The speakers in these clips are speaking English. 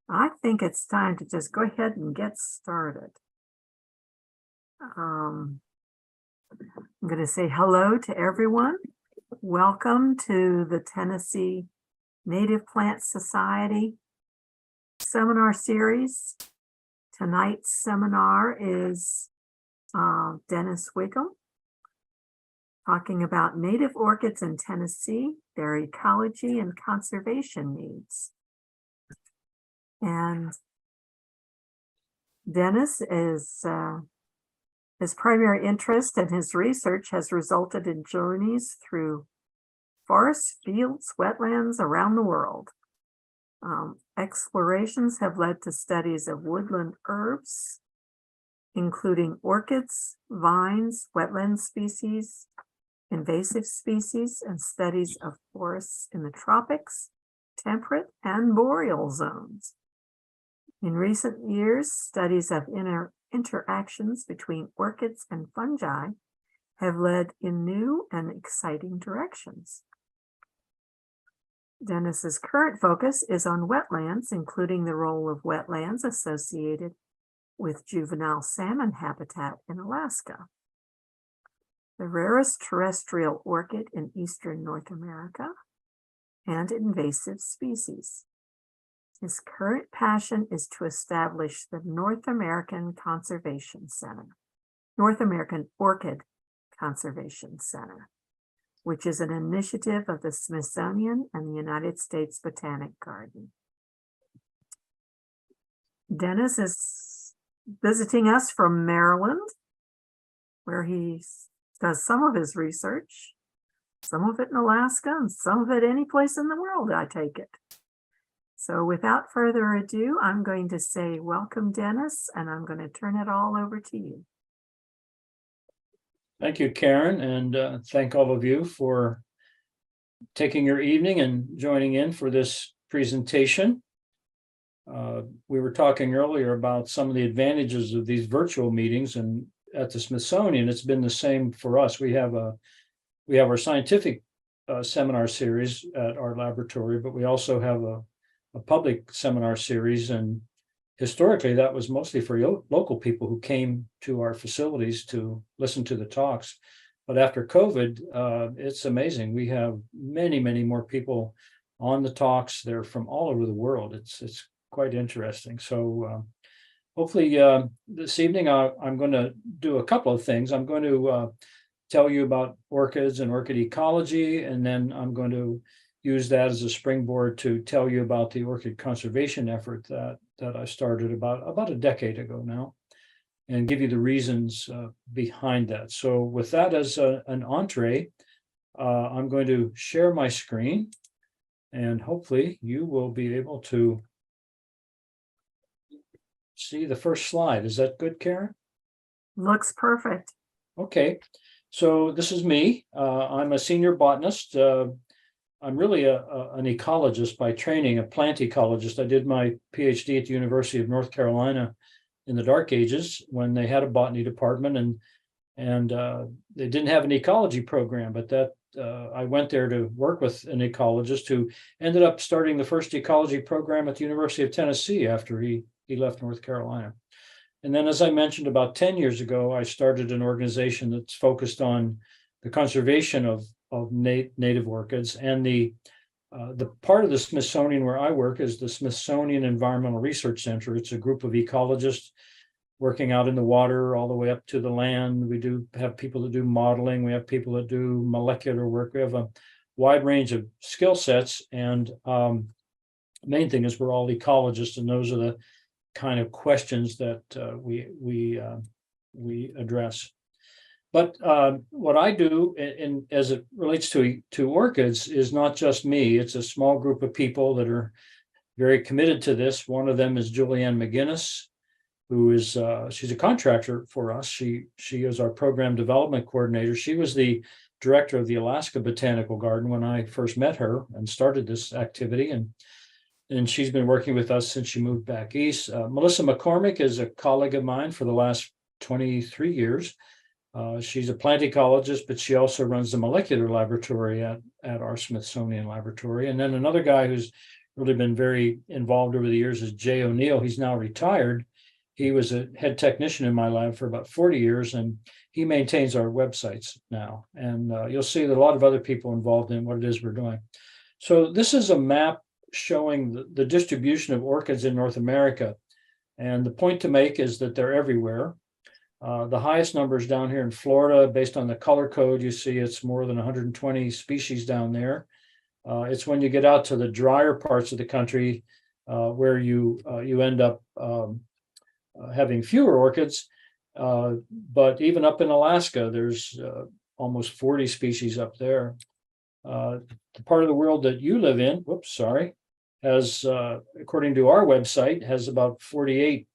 I think it's time to just go ahead and get started. I'm going to say hello to everyone. Welcome to the Tennessee Native Plant Society seminar series. Tonight's seminar is Dennis Whigham talking about native orchids in Tennessee, their ecology and conservation needs. And Dennis is his primary interest and his research has resulted in journeys through forests, fields, wetlands around the world. Explorations have led to studies of woodland herbs, including orchids, vines, wetland species, invasive species, and studies of forests in the tropics, temperate, and boreal zones. In recent years, studies of interactions between orchids and fungi have led in new and exciting directions. Dennis's current focus is on wetlands, including the role of wetlands associated with juvenile salmon habitat in Alaska, the rarest terrestrial orchid in eastern North America, and invasive species. His current passion is to establish the North American Orchid Conservation Center, which is an initiative of the Smithsonian and the United States Botanic Garden. Dennis is visiting us from Maryland, where he does some of his research, some of it in Alaska, and some of it any place in the world, I take it. So without further ado, I'm going to say welcome, Dennis, and I'm going to turn it all over to you. Thank you, Karen, and thank all of you for taking your evening and joining in for this presentation. We were talking earlier about some of the advantages of these virtual meetings, and at the Smithsonian, it's been the same for us. We have our scientific seminar series at our laboratory, but we also have a public seminar series, and historically that was mostly for local people who came to our facilities to listen to the talks. But after COVID, it's amazing. We have many more people on the talks. They're from all over the world. It's quite interesting. So hopefully this evening I'm going to do a couple of things. I'm going to tell you about orchids and orchid ecology, and then I'm going to use that as a springboard to tell you about the orchid conservation effort that I started about a decade ago now, and give you the reasons behind that. So with that as an entree, I'm going to share my screen, and hopefully you will be able to see the first slide. Is that good, Karen? Looks perfect. Okay, so this is me. I'm a senior botanist. I'm really an ecologist by training, a plant ecologist. I did my PhD at the University of North Carolina in the dark ages when they had a botany department, and they didn't have an ecology program, but I went there to work with an ecologist who ended up starting the first ecology program at the University of Tennessee after he left North Carolina. And then, as I mentioned, about 10 years ago, I started an organization that's focused on the conservation of native orchids, and the part of the Smithsonian where I work is the Smithsonian Environmental Research Center. It's a group of ecologists working out in the water all the way up to the land. We do have people that do modeling. We have people that do molecular work. We have a wide range of skill sets, and main thing is we're all ecologists, and those are the kind of questions that we address. But what I do, as it relates to orchids, is not just me. It's a small group of people that are very committed to this. One of them is Julianne McGinnis, who is she's a contractor for us. She is our program development coordinator. She was the director of the Alaska Botanical Garden when I first met her and started this activity, and she's been working with us since she moved back east. Melissa McCormick is a colleague of mine for the last 23 years. She's a plant ecologist, but she also runs the molecular laboratory at our Smithsonian laboratory. And then another guy who's really been very involved over the years is Jay O'Neill. He's now retired. He was a head technician in my lab for about 40 years, and he maintains our websites now. And you'll see that a lot of other people involved in what it is we're doing. So this is a map showing the distribution of orchids in North America. And the point to make is that they're everywhere. The highest numbers down here in Florida, based on the color code, you see it's more than 120 species down there. It's when you get out to the drier parts of the country where you end up having fewer orchids. But even up in Alaska, there's almost 40 species up there. The part of the world that you live in, has, according to our website, has about 48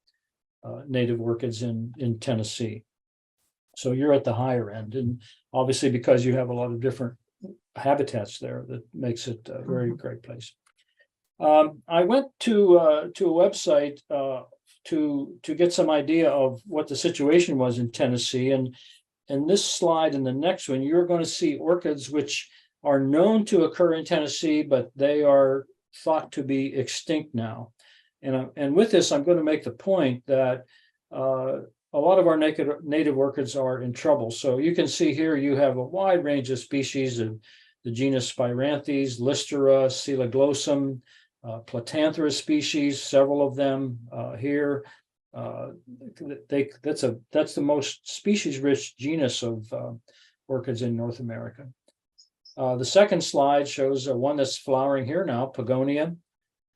native orchids in Tennessee. So you're at the higher end, and obviously because you have a lot of different habitats there, that makes it a very great place. I went to a website to get some idea of what the situation was in Tennessee, and this slide and the next one, you're going to see orchids which are known to occur in Tennessee, but they are thought to be extinct now. And with this, I'm going to make the point that a lot of our native orchids are in trouble. So you can see here you have a wide range of species of the genus Spiranthes, Listera, Coeloglossum, Platanthera species, several of them here. That's the most species-rich genus of orchids in North America. The second slide shows one that's flowering here now, Pogonia,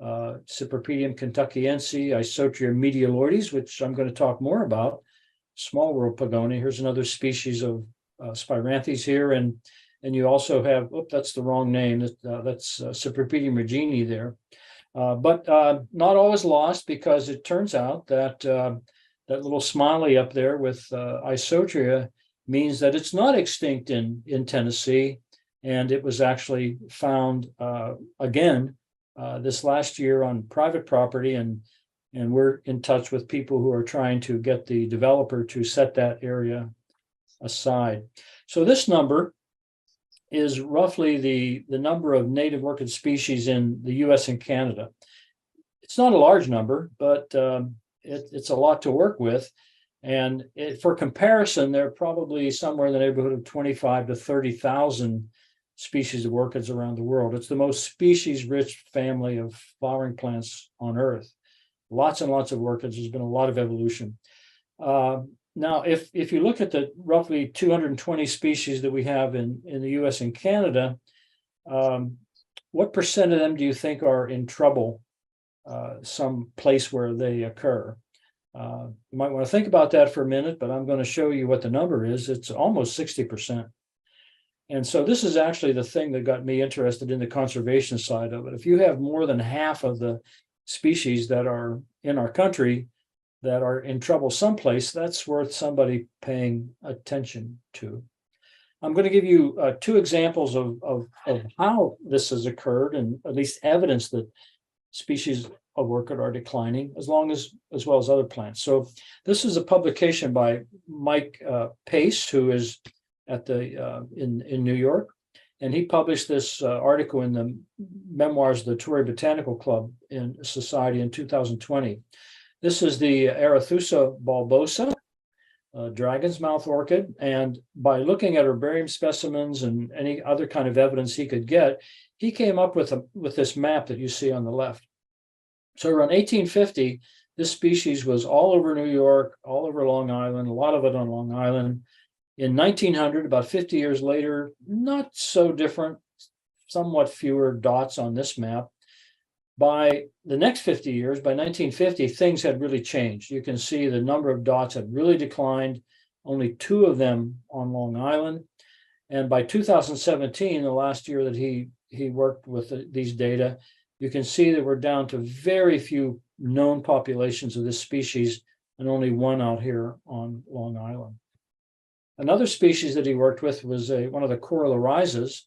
Cypripedium kentuckiense, Isotria medialoides, which I'm going to talk more about. Small world Pogonia. Here's another species of Spiranthes here, and you also have, that's the wrong name. That's Cypripedium regini there. But not all is lost, because it turns out that that little smiley up there with Isotria means that it's not extinct in Tennessee, and it was actually found again this last year on private property, and we're in touch with people who are trying to get the developer to set that area aside. So this number is roughly the number of native orchid species in the US and Canada. It's not a large number, but it's a lot to work with. And for comparison, they're probably somewhere in the neighborhood of 25 to 30,000 species of orchids around the world. It's the most species-rich family of flowering plants on Earth. Lots and lots of orchids. There's been a lot of evolution. Now, if you look at the roughly 220 species that we have in the US and Canada, what percent of them do you think are in trouble some place where they occur? You might want to think about that for a minute, but I'm going to show you what the number is. It's almost 60%. And so this is actually the thing that got me interested in the conservation side of it. If you have more than half of the species that are in our country that are in trouble someplace, that's worth somebody paying attention to. I'm going to give you two examples of how this has occurred, and at least evidence that species of orchid are declining, as well as other plants. So this is a publication by Mike Pace, who is at the in New York, and he published this article in the Memoirs of the Torrey Botanical Club in Society in 2020. This is the Arethusa bulbosa, dragon's mouth orchid, and by looking at herbarium specimens and any other kind of evidence he could get, he came up with this map that you see on the left. So around 1850, this species was all over New York, all over Long Island, a lot of it on Long Island. In 1900, about 50 years later, not so different, somewhat fewer dots on this map. By the next 50 years, by 1950, things had really changed. You can see the number of dots had really declined, only 2 of them on Long Island. And by 2017, the last year that he worked with these data, you can see that we're down to very few known populations of this species, and only 1 out here on Long Island. Another species that he worked with was one of the coral oryzas,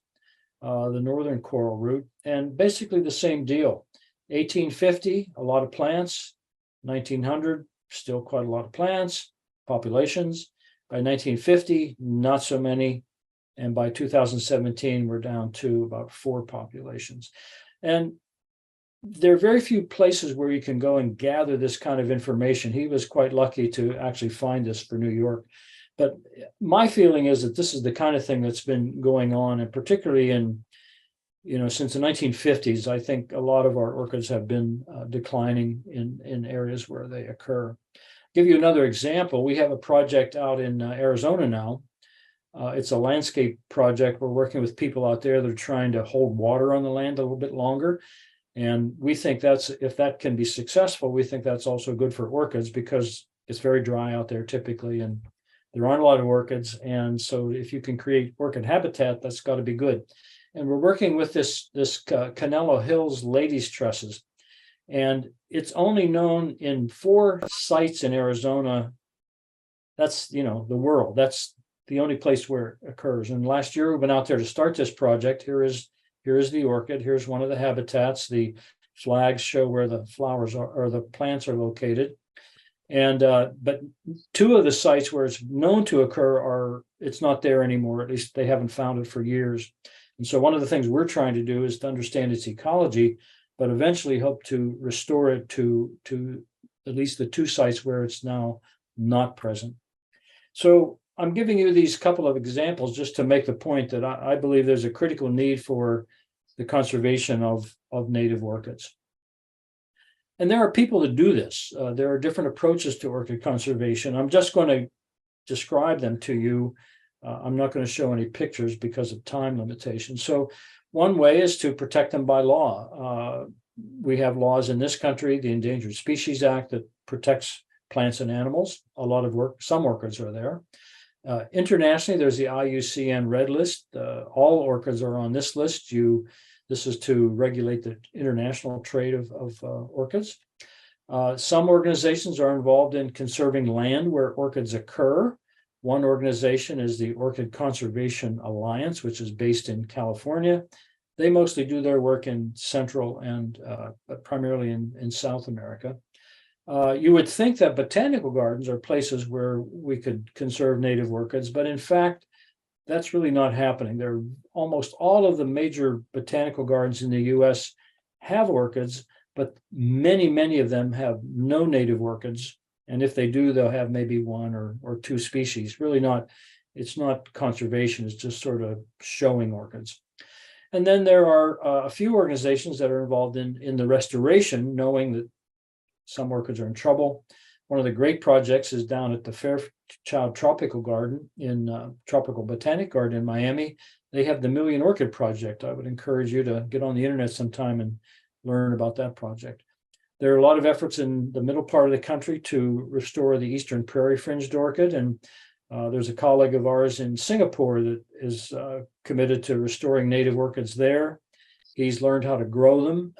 the northern coral root, and basically the same deal. 1850, a lot of plants. 1900, still quite a lot of plants, populations. By 1950, not so many. And by 2017, we're down to about 4 populations. And there are very few places where you can go and gather this kind of information. He was quite lucky to actually find this for New York. But my feeling is that this is the kind of thing that's been going on, and particularly in, since the 1950s, I think a lot of our orchids have been declining in areas where they occur. Give you another example. We have a project out in Arizona now. It's a landscape project. We're working with people out there that are trying to hold water on the land a little bit longer. And we think if that can be successful, we think that's also good for orchids, because it's very dry out there typically, and there aren't a lot of orchids. And so if you can create orchid habitat, that's got to be good. And we're working with this Canelo Hills ladies tresses. And it's only known in 4 sites in Arizona. That's, the world. That's the only place where it occurs. And last year we went out there to start this project. Here is the orchid. Here's one of the habitats. The flags show where the flowers are, or the plants are located. And but 2 of the sites where it's known to occur it's not there anymore. At least they haven't found it for years. And so one of the things we're trying to do is to understand its ecology, but eventually hope to restore it to at least the 2 sites where it's now not present. So I'm giving you these couple of examples just to make the point that I believe there's a critical need for the conservation of native orchids. And there are people that do this. There are different approaches to orchid conservation. I'm just going to describe them to you. I'm not going to show any pictures because of time limitations. So one way is to protect them by law. We have laws in this country, the Endangered Species Act, that protects plants and animals. A lot of some orchids are there. Internationally, there's the IUCN Red List. All orchids are on this list. This is to regulate the international trade of orchids. Some organizations are involved in conserving land where orchids occur. One organization is the Orchid Conservation Alliance, which is based in California. They mostly do their work in Central and primarily in South America. You would think that botanical gardens are places where we could conserve native orchids, but in fact, that's really not happening. There are almost all of the major botanical gardens in the US have orchids, but many of them have no native orchids. And if they do, they'll have maybe 1 or 2 species. Really it's not conservation, it's just sort of showing orchids. And then there are a few organizations that are involved in the restoration, knowing that some orchids are in trouble. One of the great projects is down at the Fairchild Tropical Garden Tropical Botanic Garden in Miami. They have the Million Orchid Project. I would encourage you to get on the internet sometime and learn about that project. There are a lot of efforts in the middle part of the country to restore the eastern prairie fringed orchid. And there's a colleague of ours in Singapore that is committed to restoring native orchids there. He's learned how to grow them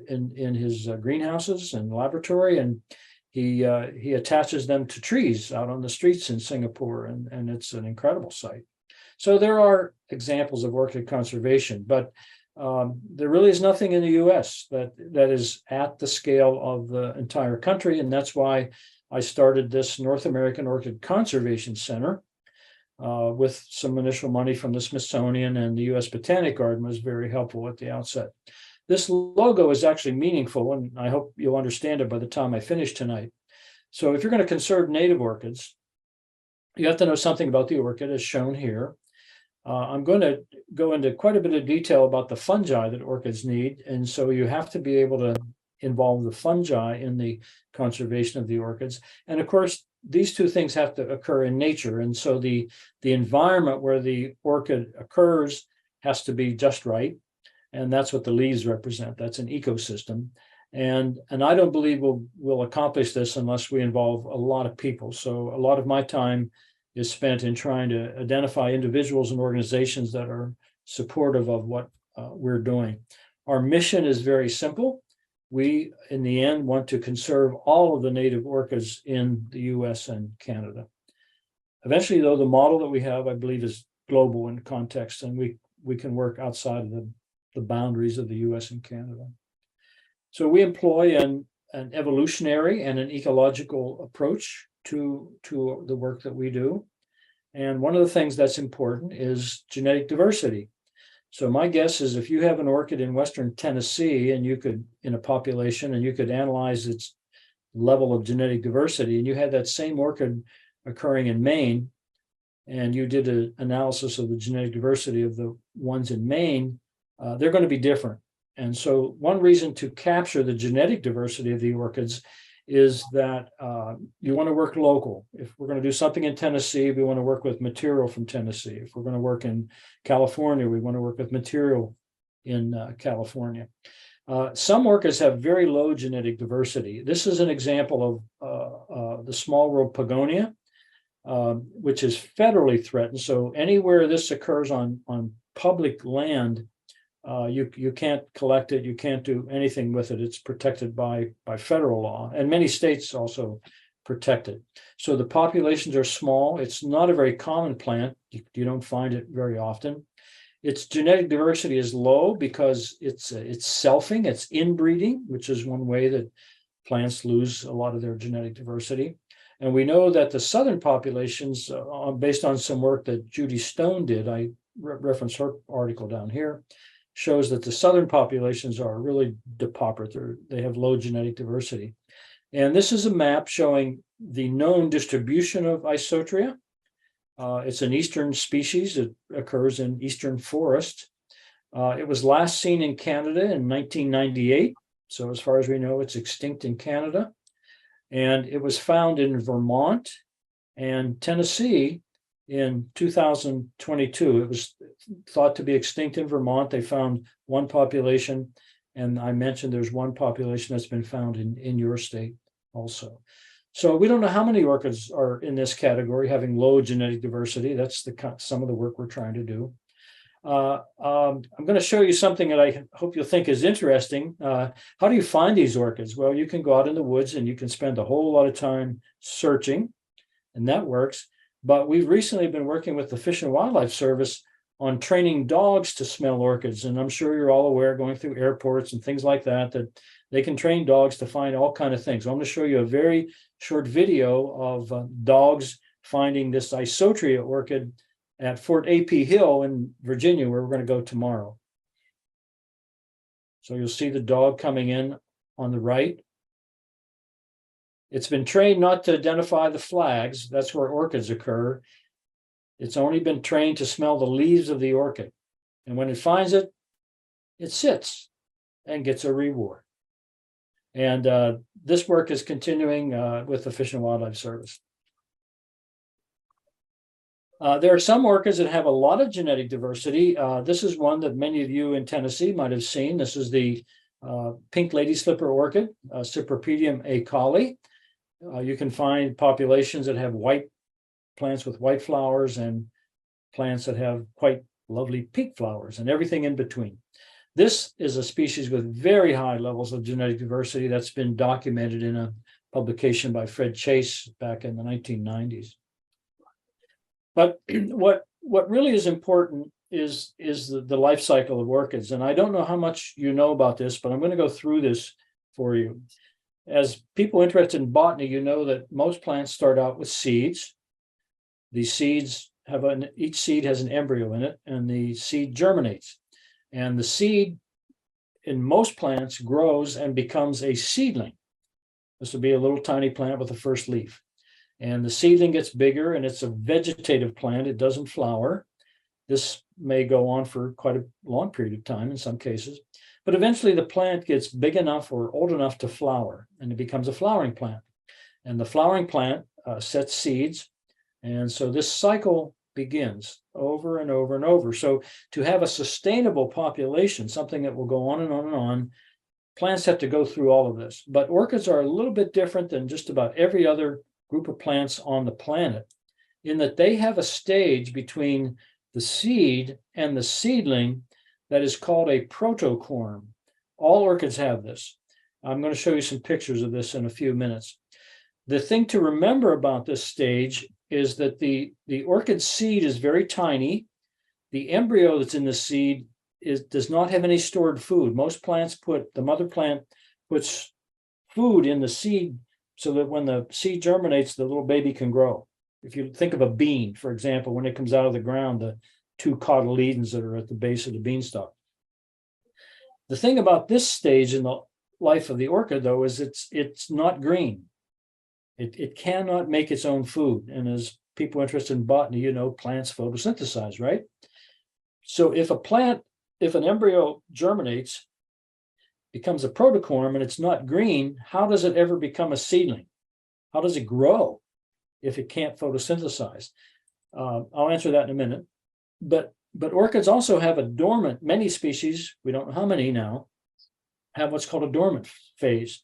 in his greenhouses and laboratory, and he attaches them to trees out on the streets in Singapore, and it's an incredible sight. So there are examples of orchid conservation, but there really is nothing in the US that is at the scale of the entire country, and that's why I started this North American Orchid Conservation Center with some initial money from the Smithsonian, and the US Botanic Garden was very helpful at the outset. This logo is actually meaningful, and I hope you'll understand it by the time I finish tonight. So if you're going to conserve native orchids, you have to know something about the orchid, as shown here. I'm going to go into quite a bit of detail about the fungi that orchids need, and so you have to be able to involve the fungi in the conservation of the orchids. And of course, these 2 things have to occur in nature, and so the environment where the orchid occurs has to be just right, and that's what the leaves represent. That's an ecosystem, and I don't believe we'll accomplish this unless we involve a lot of people. So a lot of my time is spent in trying to identify individuals and organizations that are supportive of what we're doing. Our mission is very simple. We, in the end, want to conserve all of the native orchids in the US and Canada. Eventually, though, the model that we have, I believe, is global in context, and we can work outside of the boundaries of the US and Canada. So we employ an evolutionary and an ecological approach to the work that we do. And one of the things that's important is genetic diversity. So my guess is if you have an orchid in Western Tennessee and you could, in a population, and you could analyze its level of genetic diversity, and you had that same orchid occurring in Maine, and you did an analysis of the genetic diversity of the ones in Maine, they're going to be different. And so one reason to capture the genetic diversity of the orchids is that you want to work local. If we're going to do something in Tennessee, we want to work with material from Tennessee. If we're going to work in California, we want to work with material in California. Some orchids have very low genetic diversity. This is an example of the small world pogonia, which is federally threatened. So anywhere this occurs on public land, you can't collect it. You can't do anything with it. It's protected by federal law, and many states also protect it. So the populations are small. It's not a very common plant. You don't find it very often. Its genetic diversity is low because it's selfing, it's inbreeding, which is one way that plants lose a lot of their genetic diversity. And we know that the southern populations, based on some work that Judy Stone did, I reference her article down here, shows that the southern populations are really depauperate. They have low genetic diversity. And this is a map showing the known distribution of Isotria. It's an eastern species. It occurs in eastern forest. It was last seen in Canada in 1998. So as far as we know, it's extinct in Canada. And it was found in Vermont and Tennessee in 2022. It was thought to be extinct in Vermont. They found one population, and I mentioned there's one population that's been found in your state also. So we don't know how many orchids are in this category, having low genetic diversity. That's some of the work we're trying to do. I'm going to show you something that I hope you'll think is interesting. How do you find these orchids? Well, you can go out in the woods and you can spend a whole lot of time searching, and that works. But we've recently been working with the Fish and Wildlife Service on training dogs to smell orchids. And I'm sure you're all aware, going through airports and things like that, that they can train dogs to find all kinds of things. I'm going to show you a very short video of dogs finding this Isotria orchid at Fort A.P. Hill in Virginia, where we're going to go tomorrow. So you'll see the dog coming in on the right. It's been trained not to identify the flags. That's where orchids occur. It's only been trained to smell the leaves of the orchid. And when it finds it, it sits and gets a reward. And this work is continuing with the Fish and Wildlife Service. There are some orchids that have a lot of genetic diversity. This is one that many of you in Tennessee might have seen. This is the pink lady slipper orchid, Cypripedium ecology. You can find populations that have white plants with white flowers and plants that have quite lovely pink flowers and everything in between. This is a species with very high levels of genetic diversity that's been documented in a publication by Fred Chase back in the 1990s. But what really is important is the life cycle of orchids. And I don't know how much you know about this, but I'm going to go through this for you. As people interested in botany, you know that most plants start out with seeds. These seeds each seed has an embryo in it, and the seed germinates. And the seed in most plants grows and becomes a seedling. This will be a little tiny plant with a first leaf. And the seedling gets bigger, and it's a vegetative plant. It doesn't flower. This may go on for quite a long period of time in some cases. But eventually the plant gets big enough or old enough to flower, and it becomes a flowering plant. And the flowering plant sets seeds. And so this cycle begins over and over and over. So to have a sustainable population, something that will go on and on and on, plants have to go through all of this. But orchids are a little bit different than just about every other group of plants on the planet, in that they have a stage between the seed and the seedling that is called a protocorm. All orchids have this. I'm going to show you some pictures of this in a few minutes. The thing to remember about this stage is that the orchid seed is very tiny. The embryo that's in the seed does not have any stored food. Most plants the mother plant puts food in the seed so that when the seed germinates, the little baby can grow. If you think of a bean, for example, when it comes out of the ground, two cotyledons that are at the base of the beanstalk. The thing about this stage in the life of the orchid, though, is it's not green. It cannot make its own food. And as people interested in botany, you know, plants photosynthesize, right? So if an embryo germinates, becomes a protocorm, and it's not green, how does it ever become a seedling? How does it grow if it can't photosynthesize? I'll answer that in a minute. But orchids also have a dormant, many species, we don't know how many now, have what's called a dormant phase.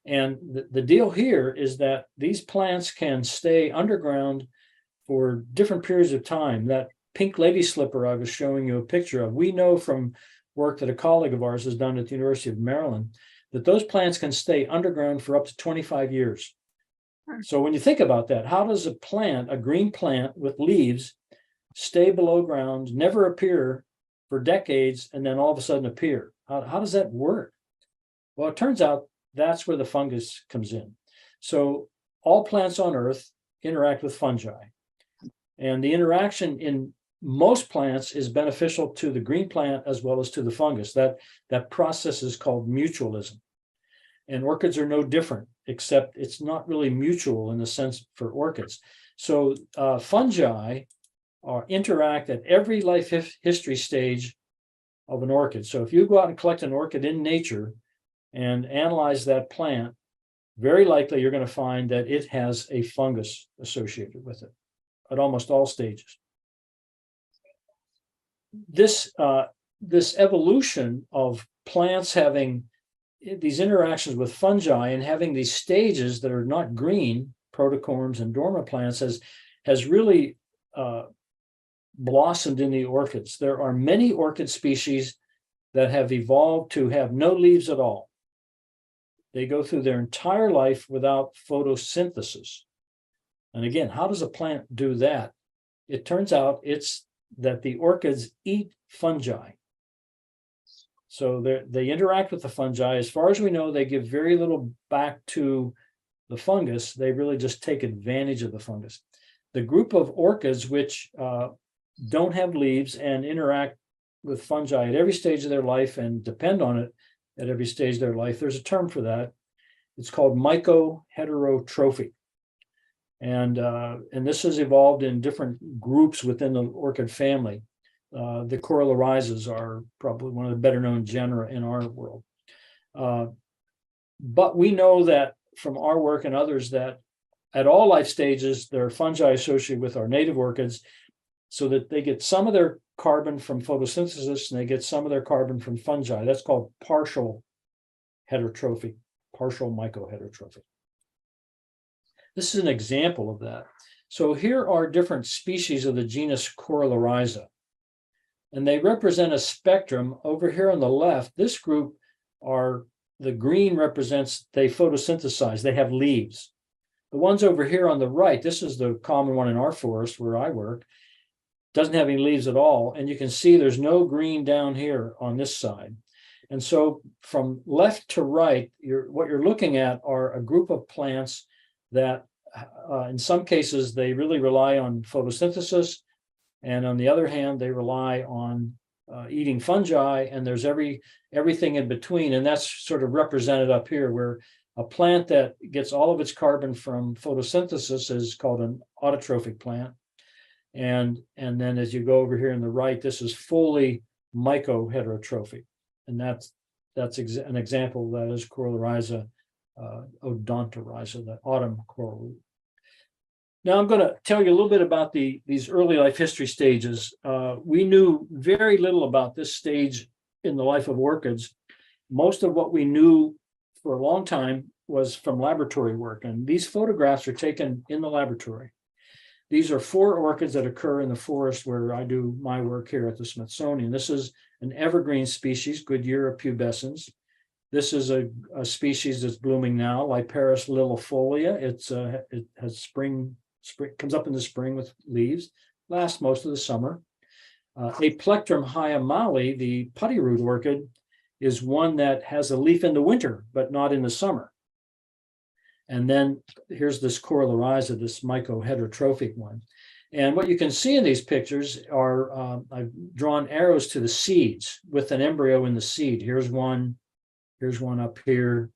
And the deal here is that these plants can stay underground for different periods of time. That pink lady slipper I was showing you a picture of, we know from work that a colleague of ours has done at the University of Maryland, that those plants can stay underground for up to 25 years. So when you think about that, how does a plant, a green plant with leaves, stay below ground, never appear for decades, and then all of a sudden appear? How does that work? Well, it turns out that's where the fungus comes in. So all plants on Earth interact with fungi. And the interaction in most plants is beneficial to the green plant as well as to the fungus. That process is called mutualism. And orchids are no different, except it's not really mutual in the sense for orchids. So fungi interact at every life history stage of an orchid. So if you go out and collect an orchid in nature and analyze that plant, very likely you're going to find that it has a fungus associated with it at almost all stages. This evolution of plants having these interactions with fungi and having these stages that are not green, protocorms and dormant plants, has really blossomed in the orchids. There are many orchid species that have evolved to have no leaves at all. They go through their entire life without photosynthesis. And again, how does a plant do that? It turns out it's that the orchids eat fungi. So they interact with the fungi. As far as we know, they give very little back to the fungus. They really just take advantage of the fungus. The group of orchids which don't have leaves and interact with fungi at every stage of their life and depend on it at every stage of their life, there's a term for that. It's called mycoheterotrophy. And this has evolved in different groups within the orchid family. The Corylorhizas are probably one of the better known genera in our world. But we know that from our work and others that at all life stages, there are fungi associated with our native orchids, so that they get some of their carbon from photosynthesis and they get some of their carbon from fungi. That's called partial heterotrophy, partial mycoheterotrophy. This is an example of that. So here are different species of the genus Corylorhiza, and they represent a spectrum. Over here on the left, this group are, the green represents they photosynthesize, they have leaves. The ones over here on the right, this is the common one in our forest where I work, doesn't have any leaves at all. And you can see there's no green down here on this side. And so from left to right, what you're looking at are a group of plants that in some cases, they really rely on photosynthesis. And on the other hand, they rely on eating fungi, and there's everything in between. And that's sort of represented up here, where a plant that gets all of its carbon from photosynthesis is called an autotrophic plant. And then as you go over here on the right, this is fully mycoheterotrophic. And that's an example that is Corylorhiza odontorhiza, the autumn coral root. Now I'm going to tell you a little bit about these early life history stages. We knew very little about this stage in the life of orchids. Most of what we knew for a long time was from laboratory work, and these photographs are taken in the laboratory. These are 4 orchids that occur in the forest where I do my work here at the Smithsonian. This is an evergreen species, Goodyear pubescens. This is a species that's blooming now, Liparis lilifolia. It has spring comes up in the spring with leaves, lasts most of the summer. Aplectrum hyamale, the putty root orchid, is one that has a leaf in the winter, but not in the summer. And then here's this Corylorhiza, this mycoheterotrophic one. And what you can see in these pictures are, I've drawn arrows to the seeds with an embryo in the seed. Here's one up here,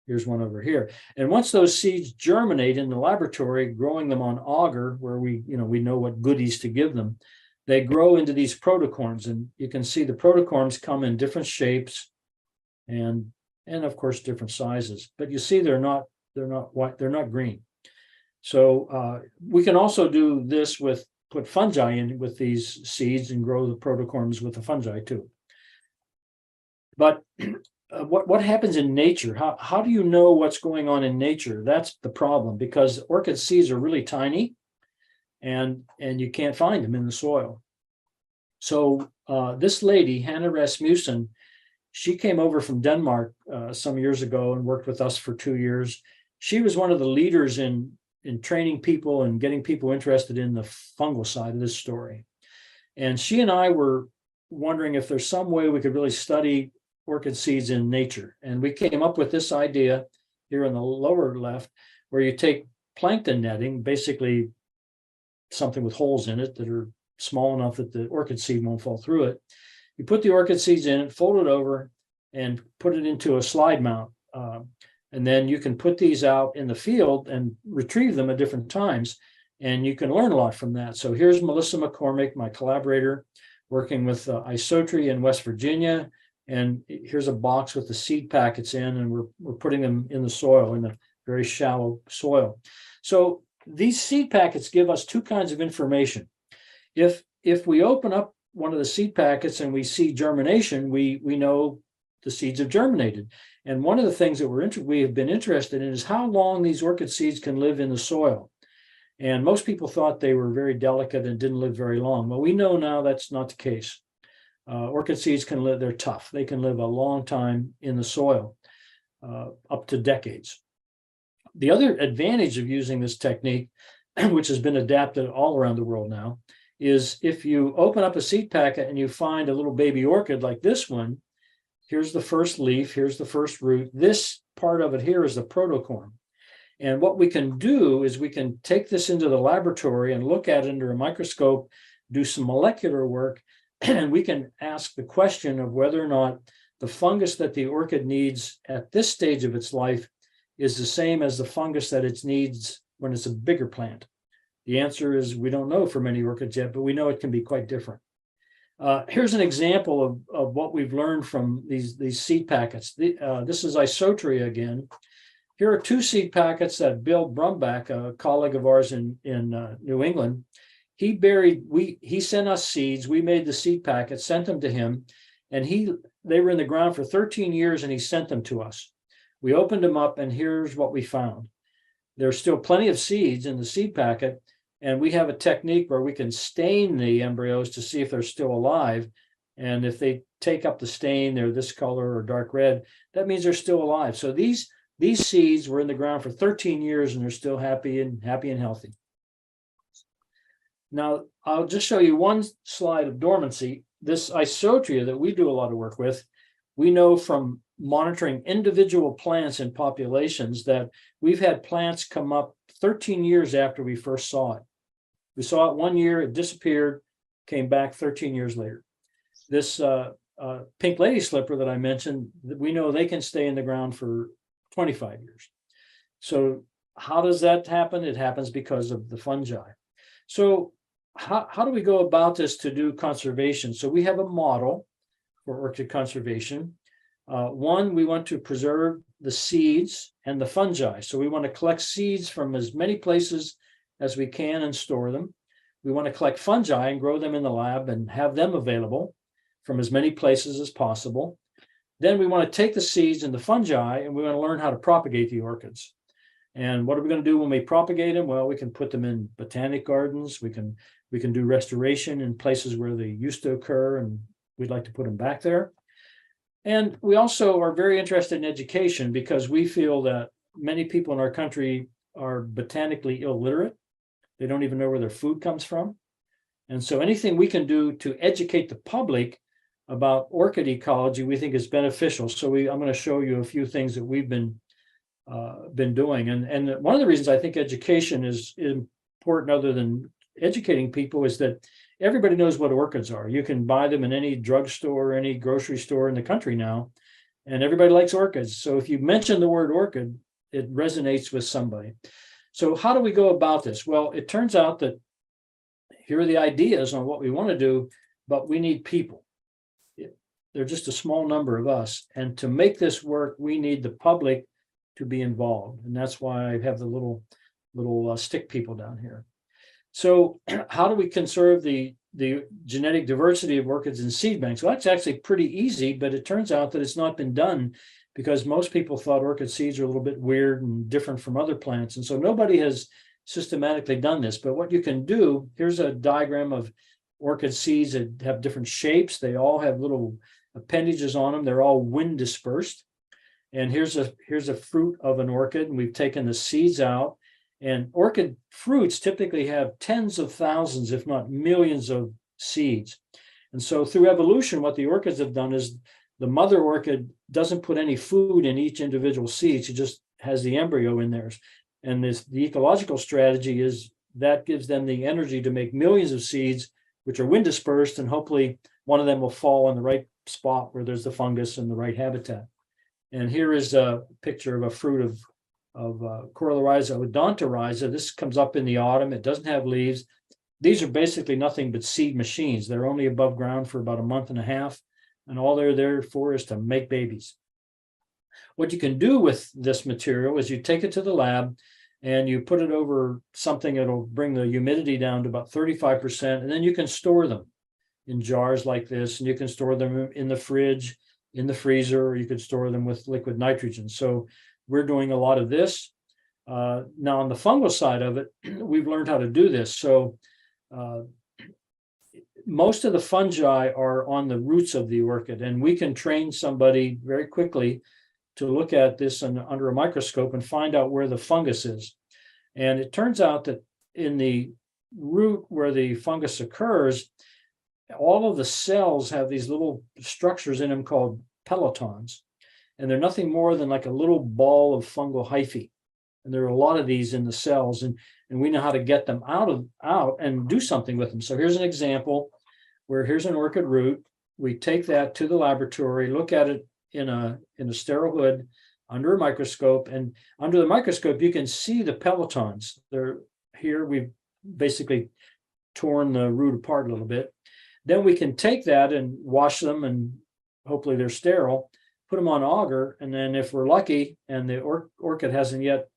here's one over here. And once those seeds germinate in the laboratory, growing them on agar, where we know what goodies to give them, they grow into these protocorms. And you can see the protocorms come in different shapes and of course different sizes. But you see they're not white, they're not green. So we can also do this put fungi in with these seeds and grow the protocorms with the fungi too. But what happens in nature? How do you know what's going on in nature? That's the problem, because orchid seeds are really tiny and you can't find them in the soil. So this lady, Hannah Rasmussen, she came over from Denmark some years ago and worked with us for 2 years. She was one of the leaders in training people and getting people interested in the fungal side of this story. And she and I were wondering if there's some way we could really study orchid seeds in nature. And we came up with this idea here in the lower left, where you take plankton netting, basically something with holes in it that are small enough that the orchid seed won't fall through it. You put the orchid seeds in it, fold it over, and put it into a slide mount. And then you can put these out in the field and retrieve them at different times. And you can learn a lot from that. So here's Melissa McCormick, my collaborator, working with Isotri in West Virginia. And here's a box with the seed packets in, and we're putting them in the soil, in a very shallow soil. So these seed packets give us two kinds of information. If we open up one of the seed packets and we see germination, we know the seeds have germinated. And one of the things that we have been interested in is how long these orchid seeds can live in the soil. And most people thought they were very delicate and didn't live very long. Well, we know now that's not the case. Orchid seeds can live, they're tough. They can live a long time in the soil, up to decades. The other advantage of using this technique, which has been adapted all around the world now, is if you open up a seed packet and you find a little baby orchid like this one, here's the first leaf, here's the first root. This part of it here is the protocorm. And what we can do is we can take this into the laboratory and look at it under a microscope, do some molecular work, and we can ask the question of whether or not the fungus that the orchid needs at this stage of its life is the same as the fungus that it needs when it's a bigger plant. The answer is we don't know for many orchids yet, but we know it can be quite different. Here's an example of what we've learned from these seed packets. This is Isotria again. Here are two seed packets that Bill Brumback, a colleague of ours in New England, he sent us seeds. We made the seed packets, sent them to him, and they were in the ground for 13 years, and he sent them to us. We opened them up, and here's what we found. There's still plenty of seeds in the seed packet, and we have a technique where we can stain the embryos to see if they're still alive. And if they take up the stain, they're this color or dark red, that means they're still alive. So these seeds were in the ground for 13 years, and they're still happy and healthy. Now, I'll just show you one slide of dormancy. This Isotria that we do a lot of work with, we know from monitoring individual plants in populations that we've had plants come up 13 years after we first saw it. We saw it 1 year, it disappeared, came back 13 years later. This pink lady slipper that I mentioned, we know they can stay in the ground for 25 years. So how does that happen? It happens because of the fungi. So how do we go about this to do conservation? So we have a model for orchid conservation. One, we want to preserve the seeds and the fungi. So we want to collect seeds from as many places as we can and store them. We want to collect fungi and grow them in the lab and have them available from as many places as possible. Then we want to take the seeds and the fungi, and we want to learn how to propagate the orchids. And what are we going to do when we propagate them? Well, we can put them in botanic gardens. We can do restoration in places where they used to occur, and we'd like to put them back there. And we also are very interested in education, because we feel that many people in our country are botanically illiterate. They don't even know where their food comes from. And so anything we can do to educate the public about orchid ecology, we think is beneficial. So I'm going to show you a few things that we've been doing. And one of the reasons I think education is important, other than educating people is that everybody knows what orchids are. You can buy them in any drugstore, any grocery store in the country now, and everybody likes orchids. So if you mention the word orchid, it resonates with somebody. So how do we go about this? Well, it turns out that here are the ideas on what we want to do, but we need people. They're just a small number of us. And to make this work, we need the public to be involved. And that's why I have the little stick people down here. So how do we conserve the genetic diversity of orchids in seed banks? Well, that's actually pretty easy, but it turns out that it's not been done because most people thought orchid seeds are a little bit weird and different from other plants. And so nobody has systematically done this. But what you can do, here's a diagram of orchid seeds that have different shapes. They all have little appendages on them. They're all wind dispersed. And here's a fruit of an orchid, and we've taken the seeds out. And orchid fruits typically have tens of thousands, if not millions of seeds. And so through evolution, what the orchids have done is the mother orchid doesn't put any food in each individual seed. She just has the embryo in there. And the ecological strategy is that gives them the energy to make millions of seeds, which are wind dispersed, and hopefully one of them will fall in the right spot where there's the fungus and the right habitat. And here is a picture of a fruit of Corallarhiza odontorhiza. This comes up in the autumn. It doesn't have leaves. These are basically nothing but seed machines. They're only above ground for about a month and a half, and all they're there for is to make babies. What you can do with this material is you take it to the lab and you put it over something that'll bring the humidity down to about 35%, and then you can store them in jars like this, and you can store them in the fridge, in the freezer, or you could store them with liquid nitrogen. So we're doing a lot of this. Now on the fungal side of it, we've learned how to do this. So most of the fungi are on the roots of the orchid, and we can train somebody very quickly to look at this under a microscope and find out where the fungus is. And it turns out that in the root where the fungus occurs, all of the cells have these little structures in them called pelotons. And they're nothing more than like a little ball of fungal hyphae. And there are a lot of these in the cells, and we know how to get them out and do something with them. So here's an example where here's an orchid root. We take that to the laboratory, look at it in a sterile hood under a microscope, and under the microscope you can see the pelotons. They're here. We've basically torn the root apart a little bit. Then we can take that and wash them, and hopefully they're sterile, put them on agar, and then if we're lucky and the orchid hasn't yet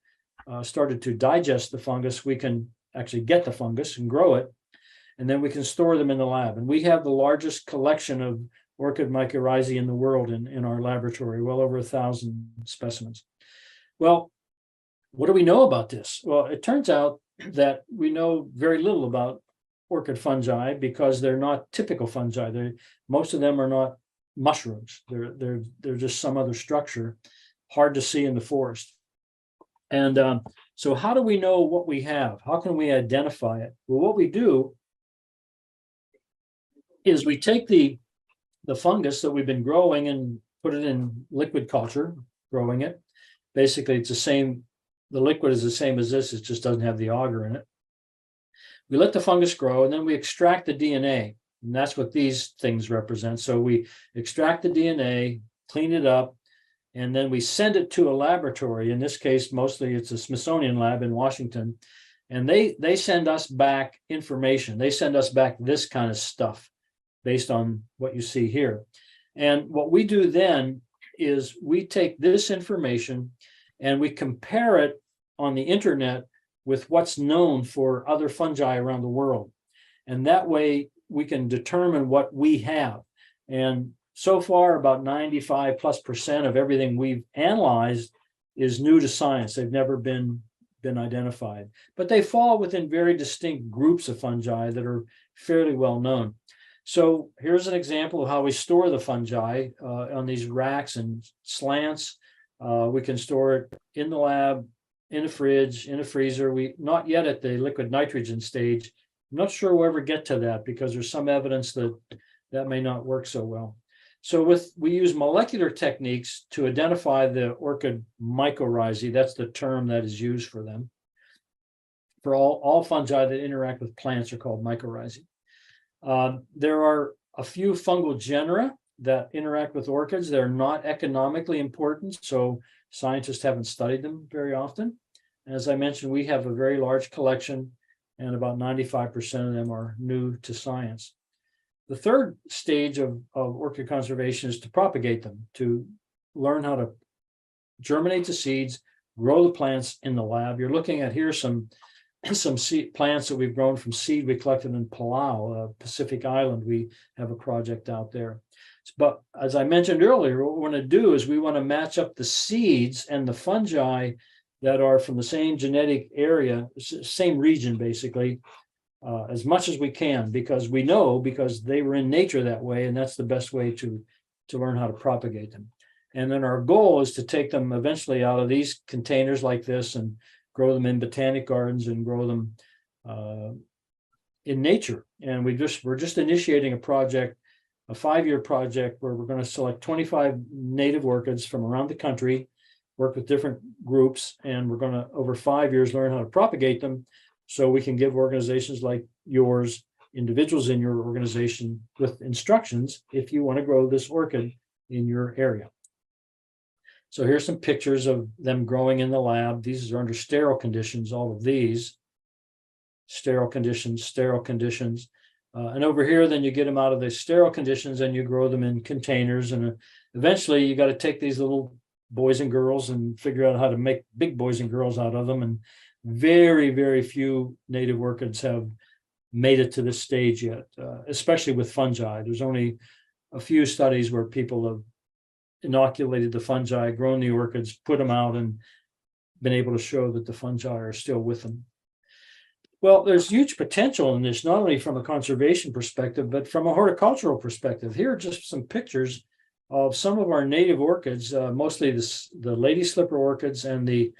started to digest the fungus, we can actually get the fungus and grow it, and then we can store them in the lab. And we have the largest collection of orchid mycorrhizae in the world in our laboratory, well over 1,000 specimens. Well, what do we know about this? Well, it turns out that we know very little about orchid fungi because they're not typical fungi. Most of them are not mushrooms. They're just some other structure, hard to see in the forest. And so how do we know what we have? How can we identify it? Well, what we do is we take the fungus that we've been growing and put it in liquid culture, growing it. Basically, it's the same. The liquid is the same as this. It just doesn't have the agar in it. We let the fungus grow, and then we extract the DNA. And that's what these things represent. So we extract the DNA, clean it up, and then we send it to a laboratory. In this case, mostly it's a Smithsonian lab in Washington. And they send us back information. They send us back this kind of stuff based on what you see here. And what we do then is we take this information and we compare it on the internet with what's known for other fungi around the world. And that way we can determine what we have. And so far, about 95+% of everything we've analyzed is new to science. They've never been identified, but they fall within very distinct groups of fungi that are fairly well known. So here's an example of how we store the fungi on these racks and slants. We can store it in the lab, in a fridge, in a freezer. We not yet at the liquid nitrogen stage. I'm not sure we'll ever get to that because there's some evidence that that may not work so well. So we use molecular techniques to identify the orchid mycorrhizae. That's the term that is used for them. for all fungi that interact with plants are called mycorrhizae. There are a few fungal genera that interact with orchids. They're not economically important, so scientists haven't studied them very often. As I mentioned, we have a very large collection, and about 95% of them are new to science. The third stage of orchid conservation is to propagate them, to learn how to germinate the seeds, grow the plants in the lab. You're looking at here some seed plants that we've grown from seed we collected in Palau, Pacific Island. We have a project out there. But as I mentioned earlier, what we want to do is we want to match up the seeds and the fungi that are from the same genetic area, same region, basically, as much as we can, because we know, because they were in nature that way, and that's the best way to learn how to propagate them. And then our goal is to take them eventually out of these containers like this and grow them in botanic gardens and grow them in nature. And we're just initiating a project, a 5-year project, where we're going to select 25 native orchids from around the country, work with different groups, and we're going to, over 5 years, learn how to propagate them so we can give organizations like yours, individuals in your organization, with instructions if you want to grow this orchid in your area. So here's some pictures of them growing in the lab. These are under sterile conditions, all of these. Sterile conditions, sterile conditions. And over here, then you get them out of the sterile conditions and you grow them in containers. And eventually you got to take these little boys and girls and figure out how to make big boys and girls out of them. And very, very few native orchids have made it to this stage yet, especially with fungi. There's only a few studies where people have inoculated the fungi, grown the orchids, put them out, and been able to show that the fungi are still with them. Well, there's huge potential in this, not only from a conservation perspective, but from a horticultural perspective. Here are just some pictures of some of our native orchids, mostly the lady slipper orchids and the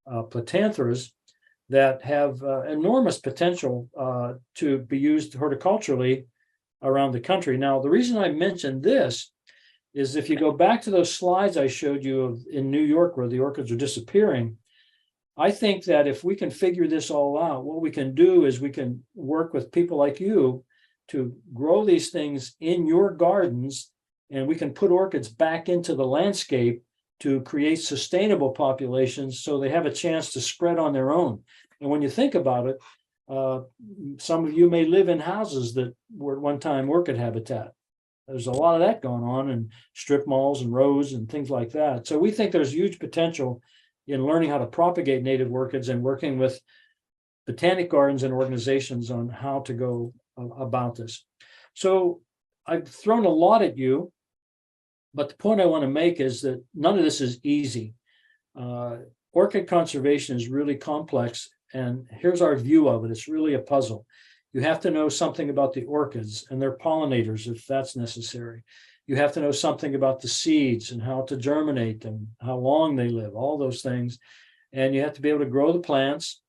platantheras, that have enormous potential to be used horticulturally around the country. Now, the reason I mentioned this is if you go back to those slides I showed you of in New York where the orchids are disappearing, I think that if we can figure this all out, what we can do is we can work with people like you to grow these things in your gardens, and we can put orchids back into the landscape to create sustainable populations so they have a chance to spread on their own. And when you think about it, some of you may live in houses that were at one time orchid habitat. There's a lot of that going on in strip malls and rows and things like that. So we think there's huge potential in learning how to propagate native orchids and working with botanic gardens and organizations on how to go about this. So I've thrown a lot at you, but the point I want to make is that none of this is easy. Orchid conservation is really complex, and here's our view of it. It's really a puzzle. You have to know something about the orchids and their pollinators, if that's necessary. You have to know something about the seeds and how to germinate them, how long they live, all those things. And you have to be able to grow the plants,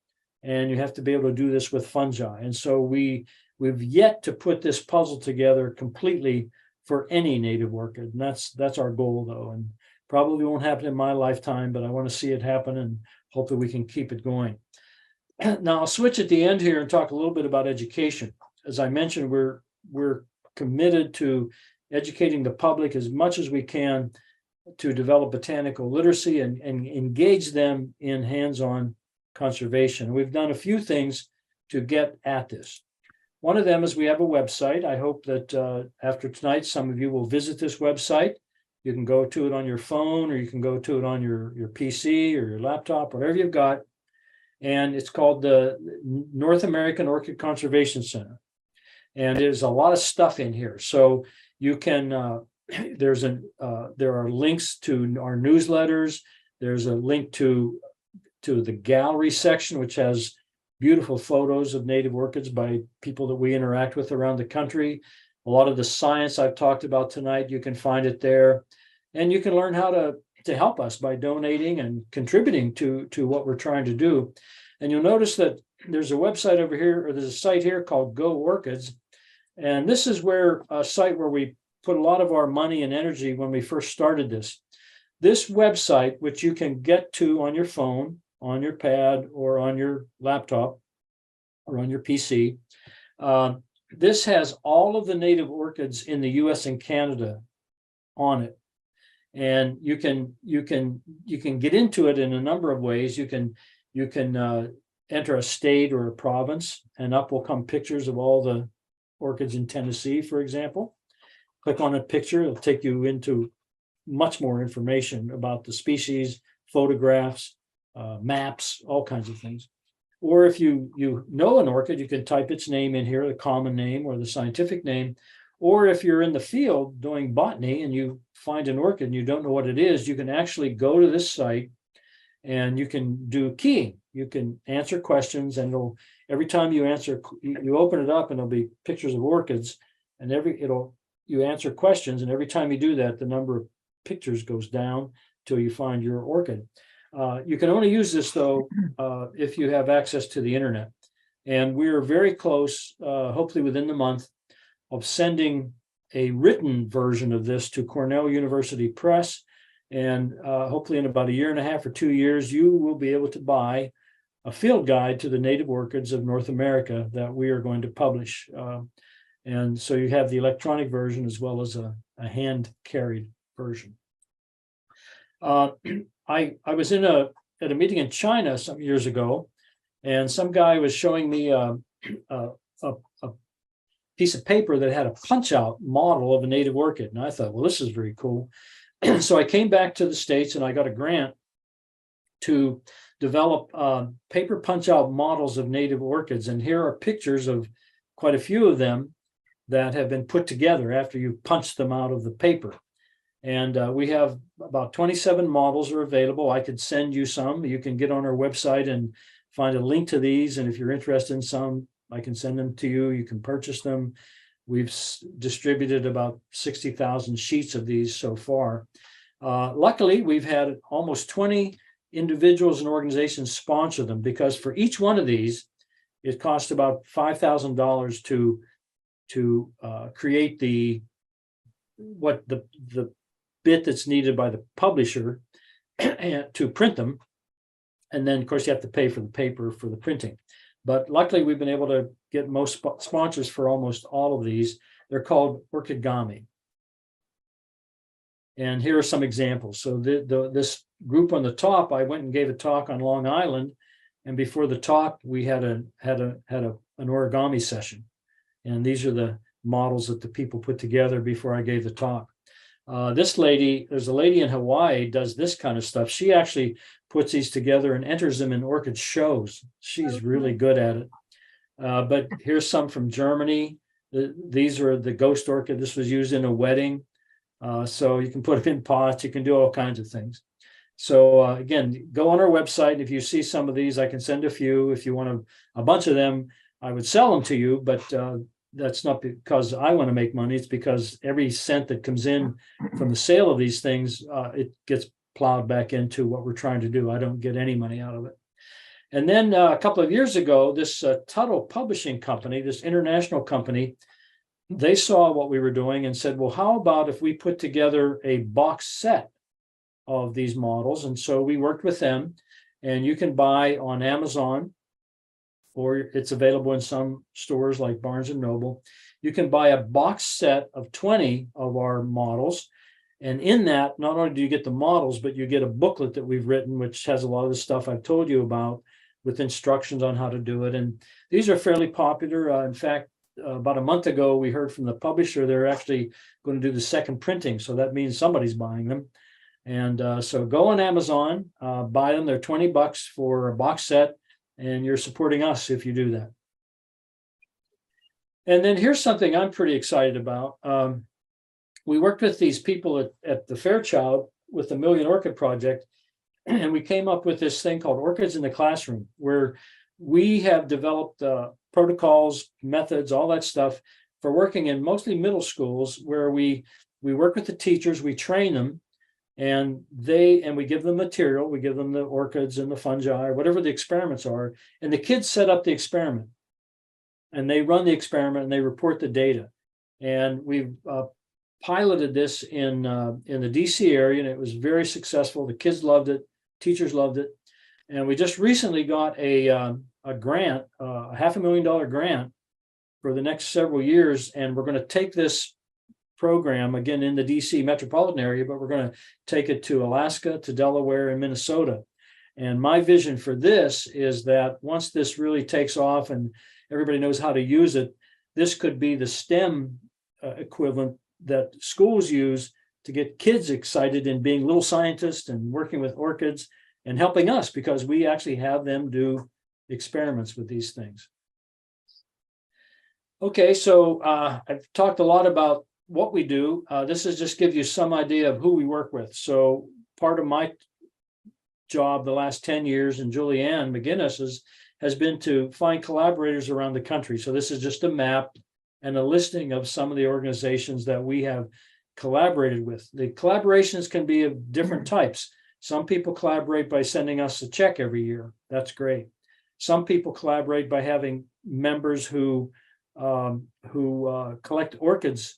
and you have to be able to do this with fungi. And so we've yet to put this puzzle together completely for any native orchid. And that's our goal, though. And probably won't happen in my lifetime, but I want to see it happen and hope that we can keep it going. Now, I'll switch at the end here and talk a little bit about education. As I mentioned, we're committed to educating the public as much as we can to develop botanical literacy and engage them in hands-on conservation. We've done a few things to get at this. One of them is we have a website. I hope that after tonight, some of you will visit this website. You can go to it on your phone, or you can go to it on your PC or your laptop, whatever you've got. And it's called the North American Orchid Conservation Center. And there's a lot of stuff in here. So you can, there are links to our newsletters. There's a link to the gallery section, which has beautiful photos of native orchids by people that we interact with around the country. A lot of the science I've talked about tonight, you can find it there. And you can learn how to help us by donating and contributing to what we're trying to do. And you'll notice that there's a website over here, or there's a site here called Go Orchids. And this is a site where we put a lot of our money and energy when we first started this. This website, which you can get to on your phone, on your pad, or on your laptop, or on your PC. This has all of the native orchids in the US and Canada on it. And you can get into it in a number of ways. You can enter a state or a province, and up will come pictures of all the orchids in Tennessee, for example. Click on a picture, it'll take you into much more information about the species, photographs, maps, all kinds of things. Or if you know an orchid, you can type its name in here, the common name or the scientific name. Or if you're in the field doing botany and you find an orchid and you don't know what it is, you can actually go to this site and you can do keying. You can answer questions, and every time you answer, you open it up and there'll be pictures of orchids, and you answer questions, and every time you do that, the number of pictures goes down till you find your orchid. You can only use this though if you have access to the internet, and we're very close, hopefully within the month, of sending a written version of this to Cornell University Press. And hopefully in about a year and a half or 2 years, you will be able to buy a field guide to the native orchids of North America that we are going to publish. And so you have the electronic version as well as a hand-carried version. I was at a meeting in China some years ago, and some guy was showing me a piece of paper that had a punch-out model of a native orchid. And I thought, well, this is very cool. So I came back to the States and I got a grant to develop paper punch-out models of native orchids. And here are pictures of quite a few of them that have been put together after you punch them out of the paper. And we have about 27 models are available. I could send you some. You can get on our website and find a link to these. And if you're interested in some, I can send them to you. You can purchase them. We've distributed about 60,000 sheets of these so far. Luckily, we've had almost 20 individuals and organizations sponsor them, because for each one of these, it costs about $5,000 to create the bit that's needed by the publisher to print them. And then, of course, you have to pay for the paper for the printing. But luckily, we've been able to get most sponsors for almost all of these. They're called Orchidgami. And here are some examples. So this group on the top, I went and gave a talk on Long Island. And before the talk, we had an origami session. And these are the models that the people put together before I gave the talk. This lady, there's a lady in Hawaii does this kind of stuff. She actually puts these together and enters them in orchid shows. She's really good at it. But here's some from Germany. These are the ghost orchid. This was used in a wedding. So you can put it in pots. You can do all kinds of things. So again, go on our website. And if you see some of these, I can send a few. If you want a bunch of them, I would sell them to you. But that's not because I want to make money. It's because every cent that comes in from the sale of these things, it gets plowed back into what we're trying to do. I don't get any money out of it. And then a couple of years ago, this Tuttle Publishing Company, this international company, they saw what we were doing and said, well, how about if we put together a box set of these models? And so we worked with them, and you can buy on Amazon, or it's available in some stores like Barnes and Noble. You can buy a box set of 20 of our models. And in that, not only do you get the models, but you get a booklet that we've written, which has a lot of the stuff I've told you about, with instructions on how to do it. And these are fairly popular. In fact, about a month ago, we heard from the publisher, they're actually going to do the second printing. So that means somebody's buying them. And so go on Amazon, buy them. They're $20 for a box set, and you're supporting us if you do that. And then here's something I'm pretty excited about. We worked with these people at the Fairchild with the Million Orchid Project, and we came up with this thing called Orchids in the Classroom, where we have developed protocols, methods, all that stuff for working in mostly middle schools, where we work with the teachers, we train them, and we give them material, we give them the orchids and the fungi, or whatever the experiments are, and the kids set up the experiment, and they run the experiment and they report the data. And we've piloted this in the DC area, and it was very successful. The kids loved it, teachers loved it. And we just recently got a grant, a $500,000 grant for the next several years. And we're going to take this program again in the DC metropolitan area, but we're going to take it to Alaska, to Delaware, and Minnesota. And my vision for this is that once this really takes off and everybody knows how to use it, this could be the STEM equivalent that schools use to get kids excited in being little scientists and working with orchids and helping us, because we actually have them do experiments with these things. Okay, so I've talked a lot about what we do. This is just give you some idea of who we work with. So part of my job the last 10 years, and Julianne McGinnis has been to find collaborators around the country. So this is just a map and a listing of some of the organizations that we have collaborated with. The collaborations can be of different types. Some people collaborate by sending us a check every year. That's great. Some people collaborate by having members who collect orchids,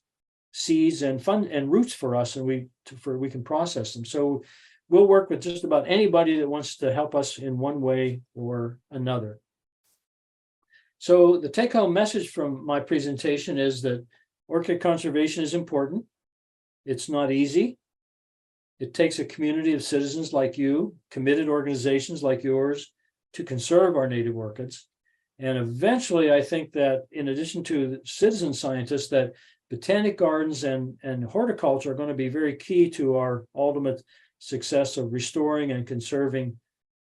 seeds, and roots for us, and we can process them. So we'll work with just about anybody that wants to help us in one way or another. So the take-home message from my presentation is that orchid conservation is important. It's not easy. It takes a community of citizens like you, committed organizations like yours, to conserve our native orchids. And eventually, I think that in addition to citizen scientists, that botanic gardens and horticulture are going to be very key to our ultimate success of restoring and conserving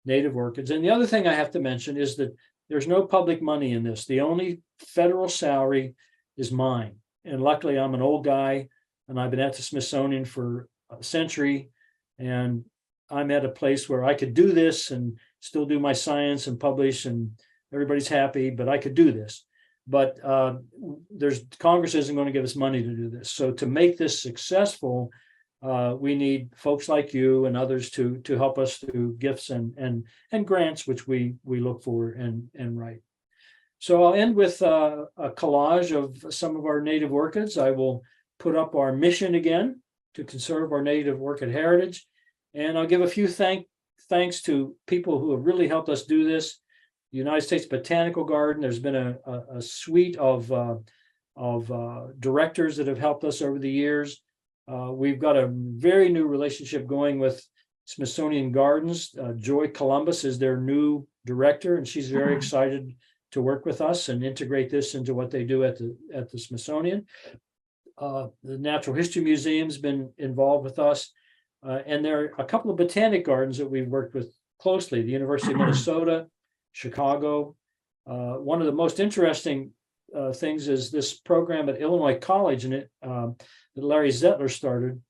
native orchids. And the other thing I have to mention is that there's no public money in this. The only federal salary is mine. And luckily, I'm an old guy, and I've been at the Smithsonian for a century, and I'm at a place where I could do this and still do my science and publish, and everybody's happy, but I could do this. But Congress isn't going to give us money to do this. So to make this successful, we need folks like you and others to help us through gifts and grants, which we look for and write. So I'll end with a collage of some of our native orchids. I will put up our mission again to conserve our native orchid heritage. And I'll give a few thanks to people who have really helped us do this. The United States Botanical Garden, there's been a suite of directors that have helped us over the years. We've got a very new relationship going with Smithsonian Gardens. Joy Columbus is their new director, and she's very excited to work with us and integrate this into what they do at the Smithsonian. The Natural History Museum's been involved with us. And there are a couple of botanic gardens that we've worked with closely, the University of Minnesota, Chicago. One of the most interesting things is this program at Illinois College, and that Larry Zettler started,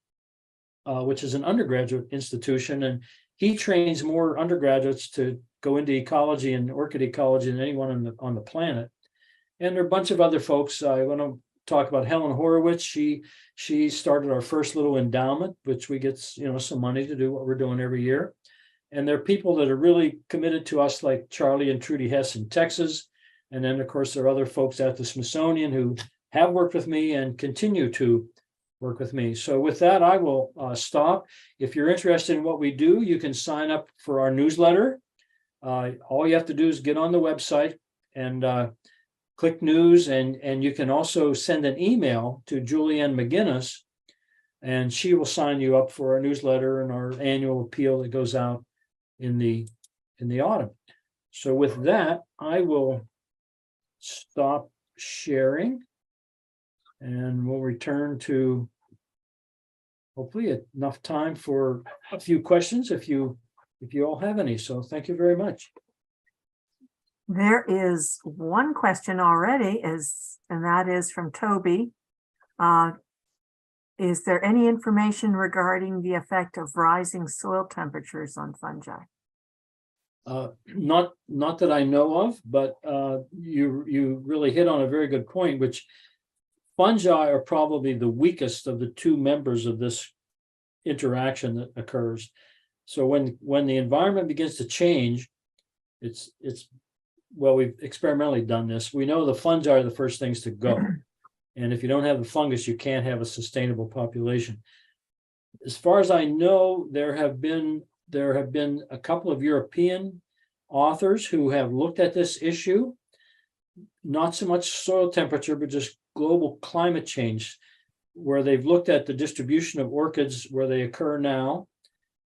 which is an undergraduate institution, and he trains more undergraduates to go into ecology and orchid ecology than anyone on the planet. And there are a bunch of other folks. I want to talk about Helen Horowitz. She started our first little endowment, which we get some money to do what we're doing every year. And there are people that are really committed to us, like Charlie and Trudy Hess in Texas. And then, of course, there are other folks at the Smithsonian who have worked with me and continue to work with me. So with that, I will stop. If you're interested in what we do, you can sign up for our newsletter. All you have to do is get on the website and click news, and you can also send an email to Julianne McGinnis, and she will sign you up for our newsletter and our annual appeal that goes out in the autumn. So with that, I will stop sharing, and we'll return to hopefully enough time for a few questions if you all have any. So thank you very much. There is one question already, and that is from Toby. Is there any information regarding the effect of rising soil temperatures on fungi? Not that I know of, but you really hit on a very good point, which fungi are probably the weakest of the two members of this interaction that occurs. So when the environment begins to change, well, we've experimentally done this. We know the fungi are the first things to go. And if you don't have the fungus, you can't have a sustainable population. As far as I know, there have been a couple of European authors who have looked at this issue, not so much soil temperature, but just global climate change, where they've looked at the distribution of orchids where they occur now,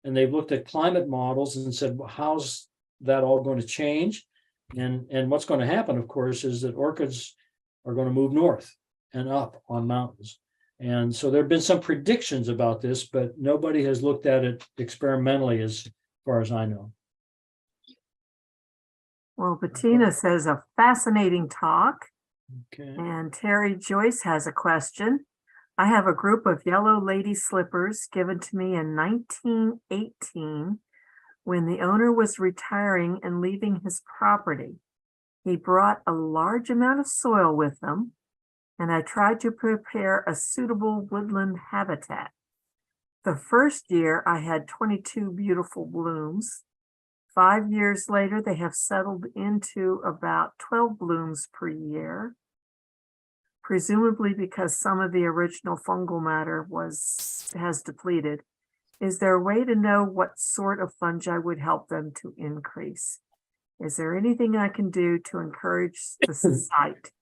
and they've looked at climate models and said, well, how's that all going to change? And what's going to happen, of course, is that orchids are going to move north and up on mountains. And so there have been some predictions about this, but nobody has looked at it experimentally as far as I know. Well, Bettina says a fascinating talk. Okay. And Terry Joyce has a question. I have a group of yellow lady slippers given to me in 1918 when the owner was retiring and leaving his property. He brought a large amount of soil with them, and I tried to prepare a suitable woodland habitat. The first year I had 22 beautiful blooms. 5 years later, they have settled into about 12 blooms per year, presumably because some of the original fungal matter has depleted. Is there a way to know what sort of fungi would help them to increase? Is there anything I can do to encourage the site?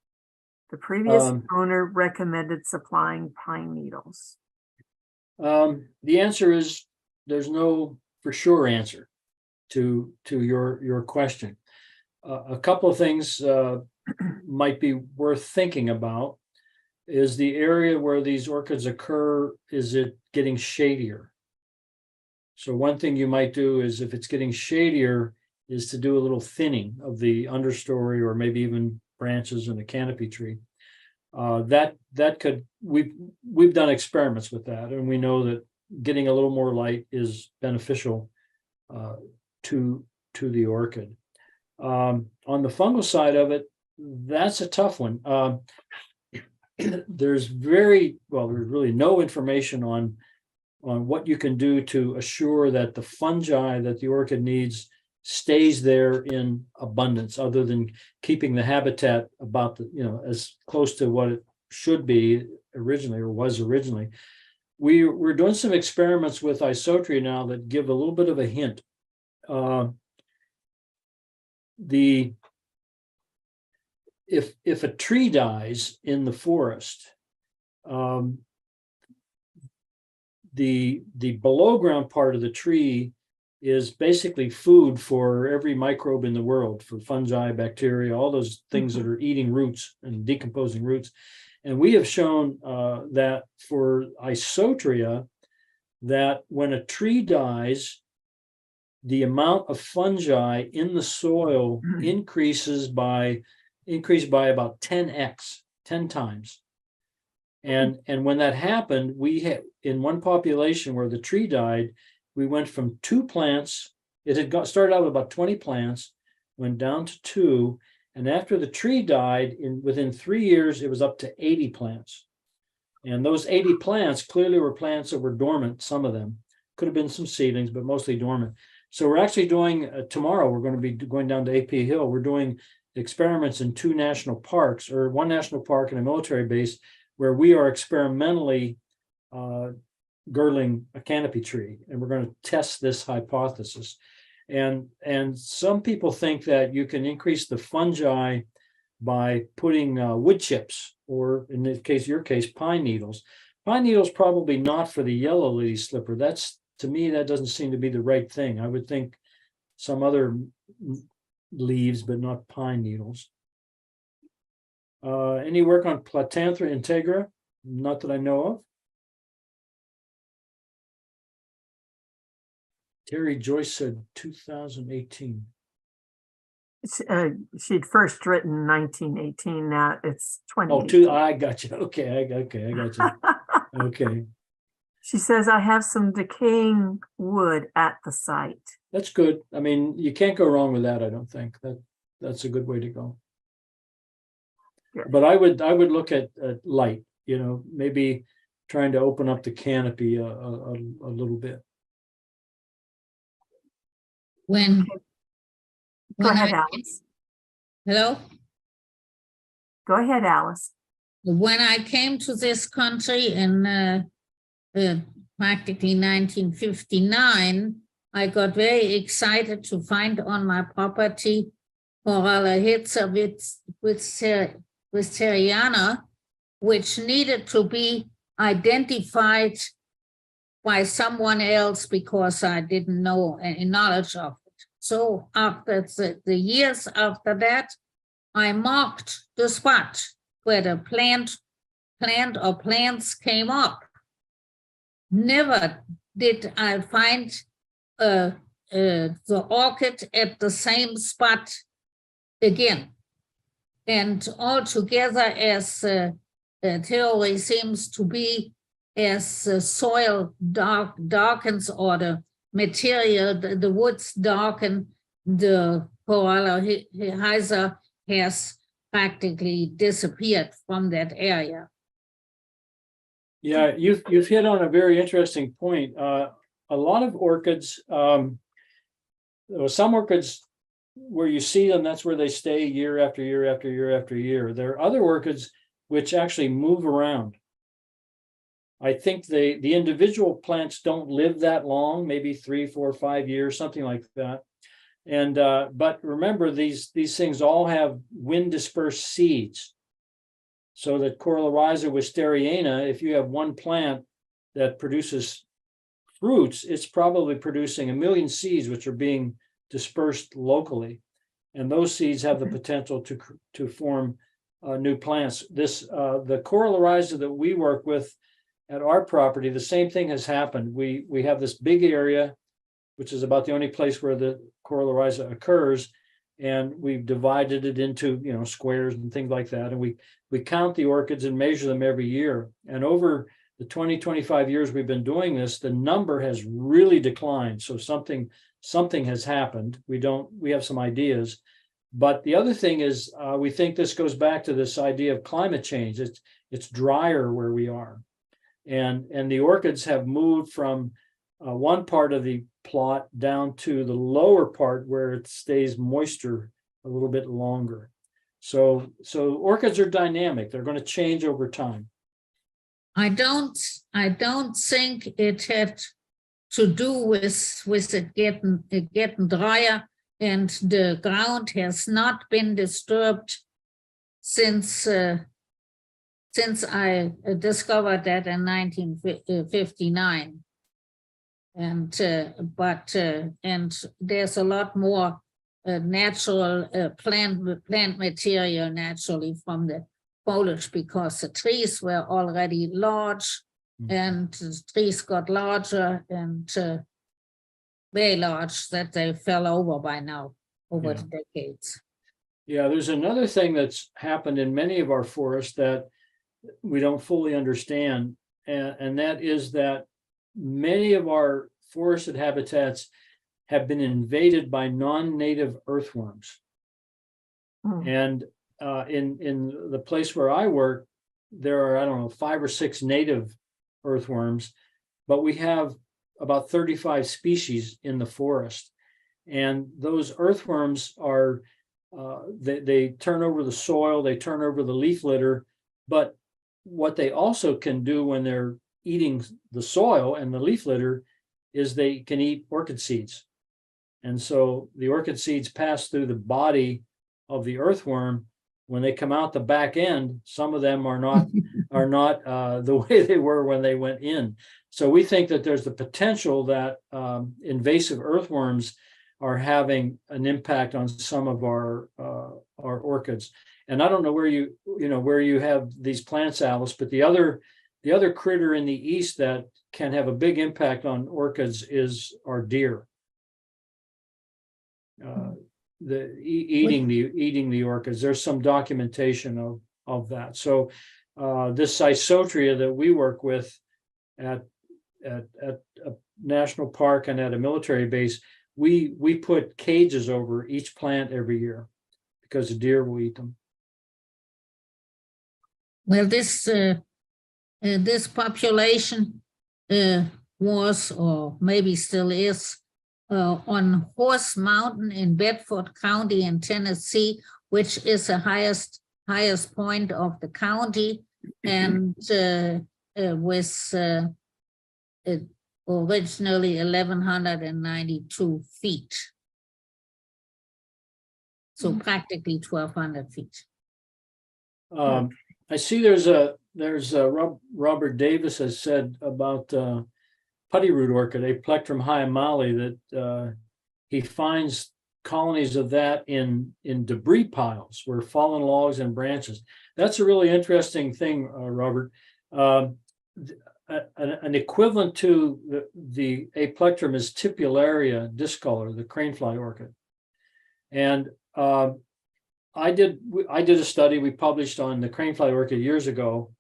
The previous owner recommended supplying pine needles. The answer is there's no for sure answer to your question. A couple of things might be worth thinking about. Is the area where these orchids occur, is it getting shadier? So one thing you might do is, if it's getting shadier, is to do a little thinning of the understory or maybe even branches in a canopy tree. That could, we've done experiments with that, and we know that getting a little more light is beneficial to the orchid. On the fungal side of it, that's a tough one. There's really no information on what you can do to assure that the fungi that the orchid needs stays there in abundance, other than keeping the habitat about as close to what it should be originally or was originally. We're doing some experiments with Isotria now that give a little bit of a hint. If a tree dies in the forest, the below ground part of the tree is basically food for every microbe in the world, for fungi, bacteria, all those things that are eating roots and decomposing roots. And we have shown that for Isotria, that when a tree dies, the amount of fungi in the soil increased by about 10x, 10 times. And when that happened, we had, in one population where the tree died, we went from 2 plants. It had started out with about 20 plants, went down to 2, and after the tree died, within 3 years, it was up to 80 plants. And those 80 plants clearly were plants that were dormant. Some of them could have been some seedlings, but mostly dormant. So we're actually doing tomorrow. We're going to be going down to AP Hill. We're doing experiments in 2 national parks, or 1 national park and a military base, where we are experimentally girdling a canopy tree, and we're going to test this hypothesis. And some people think that you can increase the fungi by putting wood chips, or in your case, pine needles. Pine needles probably not for the yellow lady slipper. To me, that doesn't seem to be the right thing. I would think some other leaves, but not pine needles. Any work on Platanthera integra? Not that I know of. Terry Joyce said 2018. She'd first written 1918. Now it's 2018. Oh, I got you. Okay, I got you. Okay. She says, I have some decaying wood at the site. That's good. I mean, you can't go wrong with that. I don't think that's a good way to go. Yeah. But I would look at light. Maybe trying to open up the canopy a little bit. Go ahead, Alice. Hello? Go ahead, Alice. When I came to this country in practically 1959, I got very excited to find on my property Corallohitza Wisteriana, which needed to be identified by someone else because I didn't know any knowledge of it. So after the years after that, I marked the spot where the plant or plants came up. Never did I find the orchid at the same spot again. And altogether, as theory seems to be, as the soil darkens or the material, the woods darken, the Corallohitza has practically disappeared from that area. Yeah, you've hit on a very interesting point. A lot of orchids, some orchids where you see them, that's where they stay year after year after year after year. There are other orchids which actually move around. I think the individual plants don't live that long, maybe 3, 4, 5 years, something like that. And but remember, these things all have wind dispersed seeds. So that Corallohitza Wisteriana, if you have one plant that produces fruits, it's probably producing 1 million seeds, which are being dispersed locally. And those seeds have the potential to form new plants. The Corallohitza that we work with at our property, the same thing has happened. We have this big area, which is about the only place where the Corallohitza occurs, and we've divided it into squares and things like that. And we count the orchids and measure them every year. And over the 20-25 years we've been doing this, the number has really declined. So something has happened. We have some ideas. But the other thing is, we think this goes back to this idea of climate change. It's drier where we are. And the orchids have moved from one part of the plot down to the lower part where it stays moisture a little bit longer. So orchids are dynamic. They're going to change over time. I don't think it had to do with it getting drier, and the ground has not been disturbed since I discovered that in 1959. And there's a lot more natural plant material naturally from the foliage, because the trees were already large, and the trees got larger and very large that they fell over by now over the decades. Yeah, there's another thing that's happened in many of our forests that we don't fully understand, and that is that many of our forested habitats have been invaded by non-native earthworms. And in the place where I work, there are, I don't know, 5 or 6 native earthworms, but we have about 35 species in the forest. And those earthworms are, they turn over the soil, they turn over the leaf litter, but what they also can do when they're eating the soil and the leaf litter is they can eat orchid seeds. And so the orchid seeds pass through the body of the earthworm. When they come out the back end, some of them are not the way they were when they went in. So we think that there's the potential that invasive earthworms are having an impact on some of our orchids. And I don't know where you have these plants, Alice, but the other critter in the east that can have a big impact on orchids is our deer. Eating the orchids. There's some documentation of that. So this Isotria that we work with at a national park and at a military base, we put cages over each plant every year because the deer will eat them. Well, this population was, or maybe still is, on Horse Mountain in Bedford County in Tennessee, which is the highest point of the county, and with originally 1,192 feet. So practically 1,200 feet. I see Robert Davis has said about putty root orchid, Aplectrum hyemale, that he finds colonies of that in debris piles where fallen logs and branches. That's a really interesting thing, Robert. An equivalent to the Aplectrum is Tipularia discolor, the cranefly orchid. And I did a study we published on the cranefly orchid years ago,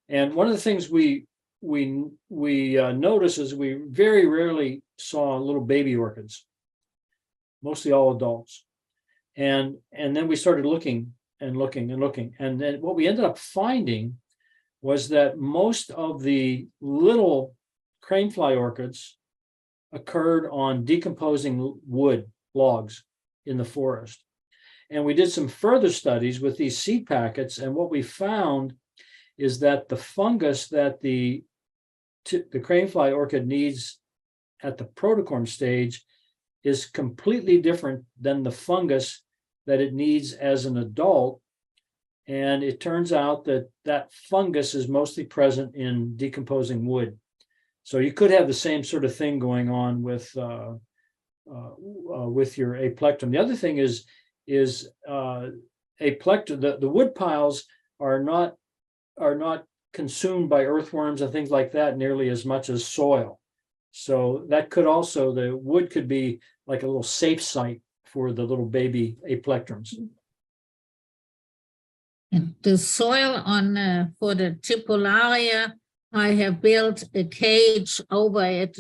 and one of the things we noticed is we very rarely saw little baby orchids, mostly all adults, and then we started looking, and then what we ended up finding was that most of the little cranefly orchids occurred on decomposing wood logs in the forest. And we did some further studies with these seed packets, and what we found is that the fungus that the cranefly orchid needs at the protocorm stage is completely different than the fungus that it needs as an adult. And it turns out that that fungus is mostly present in decomposing wood. So you could have the same sort of thing going on with your Aplectrum. The other thing is Aplectrum, the wood piles are not consumed by earthworms and things like that nearly as much as soil. So that could also, the wood could be like a little safe site for the little baby Aplectrums. And the soil on for the Tipularia, I have built a cage over it,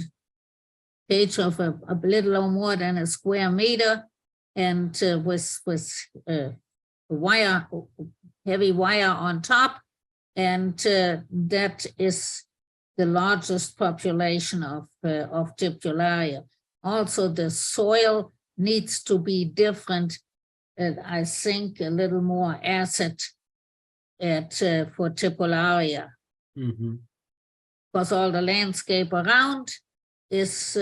cage of a little or more than a square meter, and with wire, heavy wire on top, and that is the largest population of Tipularia. Also, the soil needs to be different, and I think a little more acid for Tipularia, because all the landscape around is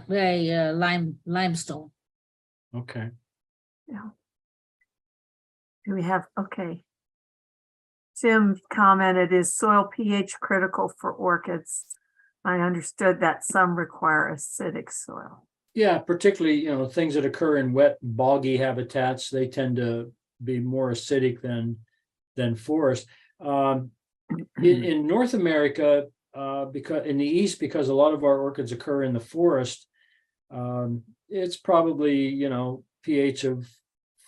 very limestone. Okay. Yeah. Do we have, okay. Jim commented, is soil pH critical for orchids? I understood that some require acidic soil. Yeah, particularly, things that occur in wet, boggy habitats, they tend to be more acidic than forest. In North America, because in the East, because a lot of our orchids occur in the forest, it's probably, pH of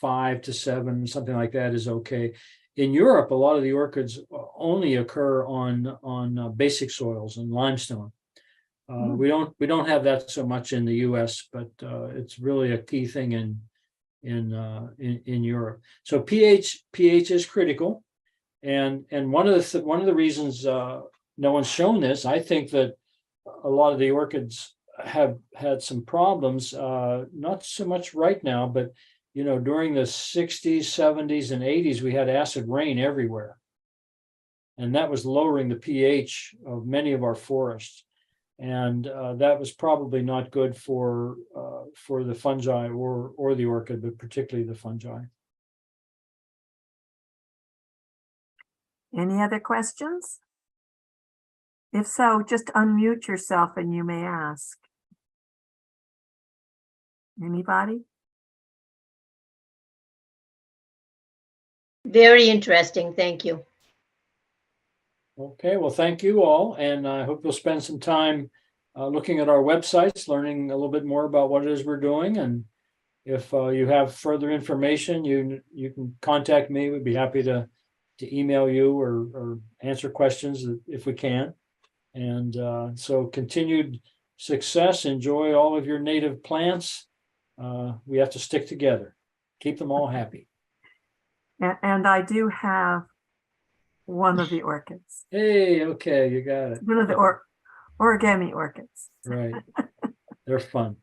5 to 7, something like that is okay. In Europe, a lot of the orchids only occur on basic soils and limestone. We don't have that so much in the U.S., but it's really a key thing in Europe. So pH is critical, and one of the reasons no one's shown this, I think that a lot of the orchids have had some problems, not so much right now, but during the 60s, 70s, and 80s, we had acid rain everywhere, and that was lowering the pH of many of our forests. And that was probably not good for the fungi or the orchid, but particularly the fungi. Any other questions? If so, just unmute yourself and you may ask. Anybody? Very interesting. Thank you. Okay, well, thank you all, and I hope you'll spend some time looking at our websites, learning a little bit more about what it is we're doing. And if you have further information, you can contact me. We'd be happy to email you or answer questions if we can. And so continued success. Enjoy all of your native plants. We have to stick together. Keep them all happy. And I do have one of the orchids. Hey, okay, you got it. One of the origami orchids. Right. They're fun.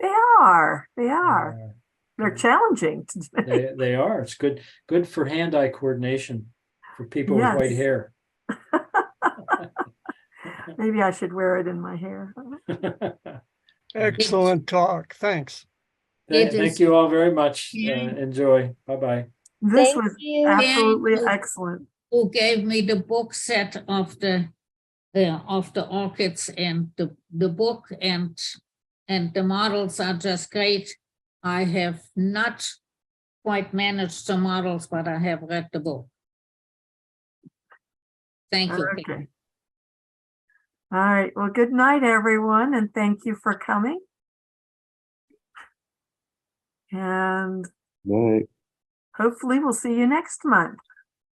They are. They're challenging. They are. It's good for hand-eye coordination for people with white hair. Maybe I should wear it in my hair. Excellent talk. Thanks. It Thank is- you all very much. Yeah. Enjoy. Bye-bye. This Thank was you. absolutely Thank you. excellent. Who gave me the book set of the orchids and the book and the models are just great. I have not quite managed the models, but I have read the book. Thank you. Okay. All right. Well, good night, everyone, and thank you for coming. And Right. hopefully we'll see you next month.